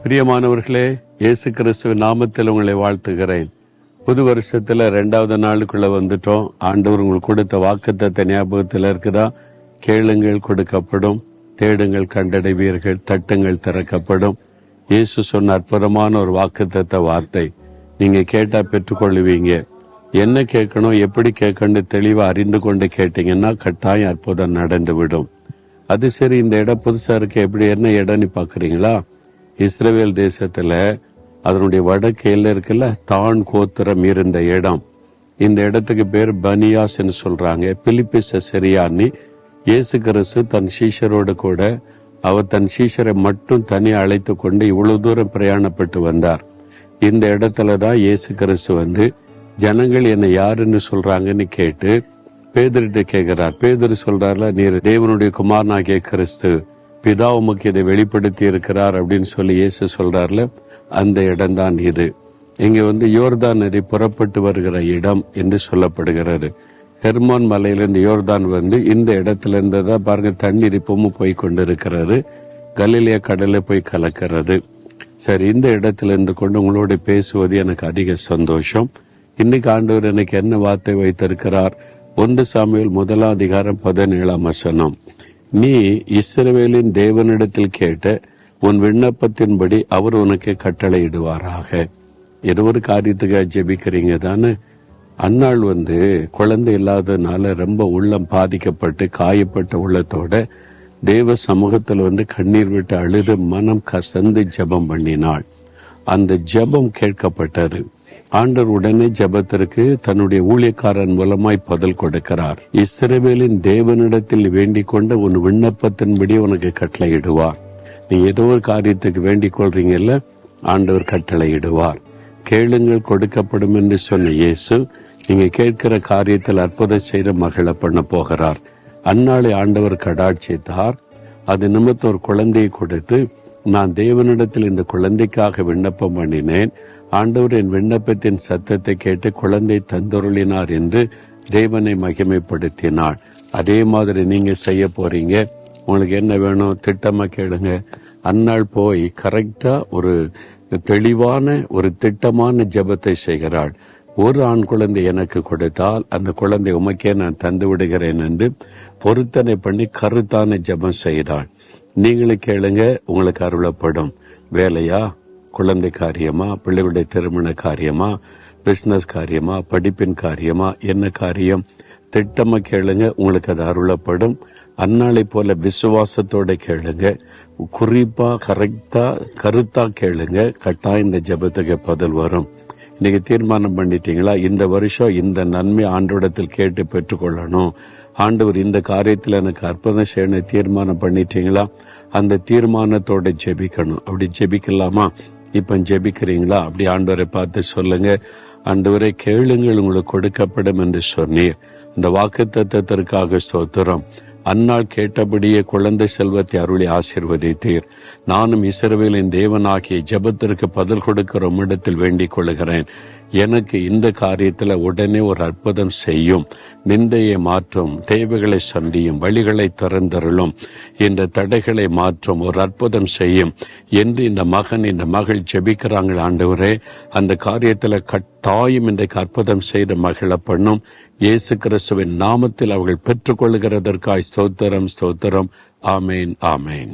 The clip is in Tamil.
பிரியமானவர்களே, இயேசு கிறிஸ்துவின் நாமத்தில் உங்களை வாழ்த்துகிறேன். புது வருஷத்துல 2வது நாளுக்குள்ள வந்துட்டோம். ஆண்டவர் உங்களுக்கு கொடுத்த வாக்குத்தத்த ஞாபகத்தில் இருக்குதா? கேளுங்கள் கொடுக்கப்படும், தேடுங்கள் கண்டடைவீர்கள், தட்டுங்கள் திறக்கப்படும். இயேசு சொன்ன அற்புதமான ஒரு வாக்குத்தத்த வார்த்தை. நீங்க கேட்டா பெற்றுக்கொள்ளுவீங்க. என்ன கேட்கணும், எப்படி கேட்கணும் தெளிவா அறிந்து கொண்டு கேட்டீங்கன்னா கட்டாயம் அற்புதம் நடந்து விடும். அது சரி, இந்த இடம் புதுசா இருக்கு, எப்படி என்ன இடம்னு பாக்குறீங்களா? இஸ்ரவேல் தேசத்துல அதனுடைய வடக்கு எல்லை இருக்குல்ல, தான் கோத்திரம் இருந்த இடம். இந்த இடத்துக்கு பேர் பனியாஸ் சொல்றாங்க. பிலிப்பு செசரியான்னு இயேசு கிறிஸ்து தன் சீஷரோடு கூட அவர் தன் சீஷரை மட்டும் தனி அழைத்து கொண்டு இவ்வளவு தூரம் பிரயாணப்பட்டு வந்தார். இந்த இடத்துலதான் இயேசு கிறிஸ்து ஜனங்கள் என்னை யாருன்னு சொல்றாங்கன்னு கேட்டு பேதுருட்ட கேட்கிறார். பேதுரு சொல்றாருல, நீர் தேவனுடைய குமாரனாகிய கிறிஸ்து, பிதா உமக்கு இதை வெளிப்படுத்தி இருக்கிறார் அப்படின்னு சொல்லி இயேசு சொல்றாருல, அந்த இடம்தான் இது. இங்க யோர்தான் நதி புறப்பட்டு வருகிற இடம் என்று சொல்லப்படுகிறது. ஹெர்மான் மலையிலிருந்து யோர்தான் இந்த இடத்துல இருந்ததா பாருங்க, தண்ணீர் இப்பவும் போய் கொண்டிருக்கிறது, கலிலேயா கடலை போய் கலக்கிறது. சரி, இந்த இடத்துல இருந்து கொண்டு உங்களோட பேசுவது எனக்கு அதிக சந்தோஷம். இன்னைக்கு ஆண்டவர் எனக்கு என்ன வார்த்தை வைத்திருக்கிறார்? 1 சாமுவேல் 1:17 நீ இஸ்ரவேலின் தேவனிடத்தில் கேட்ட உன் விண்ணப்பத்தின்படி அவர் உனக்கு கட்டளையிடுவாராக. ஏதோ ஒரு காரியத்துக்காக ஜெபிக்கிறீங்க தானே? அன்னாள் குழந்தை இல்லாதனால ரொம்ப உள்ளம் பாதிக்கப்பட்டு காயப்பட்ட உள்ளத்தோட தேவ சமூகத்தில் கண்ணீர் விட்டு அழுது மனம் கசந்து ஜெபம் பண்ணினாள். அந்த ஜெபம் கேட்கப்பட்டது. ஆண்டவர் உடனே ஜெபத்திற்கு தன்னுடைய ஊழியக்காரன் மூலமாய் பதில் கொடுக்கிறார். இஸ்ரவேலின் தேவனிடத்தில் வேண்டிக் கொண்ட உன் விண்ணப்பத்தின்படி உனக்கு கட்டளையிடுவார். நீ ஏதோ ஒரு காரியத்துக்கு வேண்டிக் கொள்றீங்கல்ல, ஆண்டவர் கட்டளையிடுவார். கேளுங்கள் கொடுக்கப்படும் என்று சொன்ன இயேசு நீங்க கேட்கிற காரியத்தில் அற்புதம் செய்த மகிழ பண்ண போகிறார். அந்நாளை ஆண்டவர் கடாட்சித்தார். அது நிமித்தம் ஒரு குழந்தையை கொடுத்து, நான் தேவனிடத்தில் இந்த குழந்தைக்காக விண்ணப்பம் பண்ணினேன், ஆண்டவர் என் விண்ணப்பத்தின் சத்தத்தை கேட்டு குழந்தை தந்தருளினார் என்று தேவனை மகிமைப்படுத்தினாள். அதே மாதிரி நீங்க செய்ய போறீங்க. உங்களுக்கு என்ன வேணும் திட்டமா கேளுங்க. அந்நாள் போய் கரெக்டா ஒரு தெளிவான ஒரு திட்டமான ஜெபத்தை செய்கிறாள். ஒரு ஆண் குழந்தை எனக்கு கொடுத்தால் அந்த குழந்தை உமக்கே நான் தந்து விடுகிறேன் என்று பொருத்தனை பண்ணி கருத்தான ஜெபம் செய்கிறாள். நீங்களும் கேளுங்க, உங்களுக்கு அருளப்படும். வேலையா, குழந்தை காரியமா, பிள்ளைகளுடைய திருமண காரியமா, பிசினஸ் காரியமா, படிப்பின் காரியமா, என்ன காரியம் திட்டமா கேளுங்க, உங்களுக்கு அது அருளப்படும். அந்நாளை போல விசுவாசத்தோட கேளுங்க, குறிப்பா கரெக்டா கருத்தா கேளுங்க, கட்டாயம் இந்த ஜெபத்துக்கு பதில் வரும். இன்னைக்கு தீர்மானம் பண்ணிட்டீங்களா? இந்த வருஷம் இந்த நன்மை ஆண்டோடத்தில் கேட்டு பெற்றுக்கொள்ளணும், ஆண்டவர் இந்த காரியத்தில் எனக்கு அற்புதம் செய்யணும் தீர்மானம் பண்ணிட்டீங்களா? அந்த தீர்மானத்தோட ஜெபிக்கணும். அப்படி ஜெபிக்கலாமா? இப்ப ஜெபிக்கிறீங்களா? அப்படி ஆண்டவரை பார்த்து சொல்லுங்க, ஆண்டவரை கேளுங்கள் உங்களுக்கு கொடுக்கப்படும் என்று சொன்னீர். அந்த வாக்குத்தத்தத்திற்காக ஸ்தோத்திரம். அந்நாள் கேட்டபடியே குழந்தை செல்வத்தை அருளி ஆசீர்வதித்தீர். நானும் இஸ்ரவேலின் தேவனாகிய ஜெபத்திற்கு பதில் கொடுக்கிற உம்மிடத்தில் வேண்டிக் கொள்கிறேன். எனக்கு இந்த காரியத்துல உடனே ஒரு அற்புதம் செய்யும், நிந்தையை மாற்றும், தேவைகளை சந்தியும், வழிகளை திறந்தருளும், இந்த தடைகளை மாற்றும், ஒரு அற்புதம் செய்யும் என்று இந்த மகன் இந்த மகள் ஜெபிக்கிறாங்க. ஆண்டவரே, அந்த காரியத்துல கட்டாயம் இன்றைக்கு அற்புதம் செய்த மகிழ பண்ணும். இயேசு கிறிஸ்துவின் நாமத்தில் அவர்கள் பெற்றுக்கொள்கிறதற்காய் ஸ்தோத்திரம் ஸ்தோத்திரம். ஆமேன் ஆமேன்.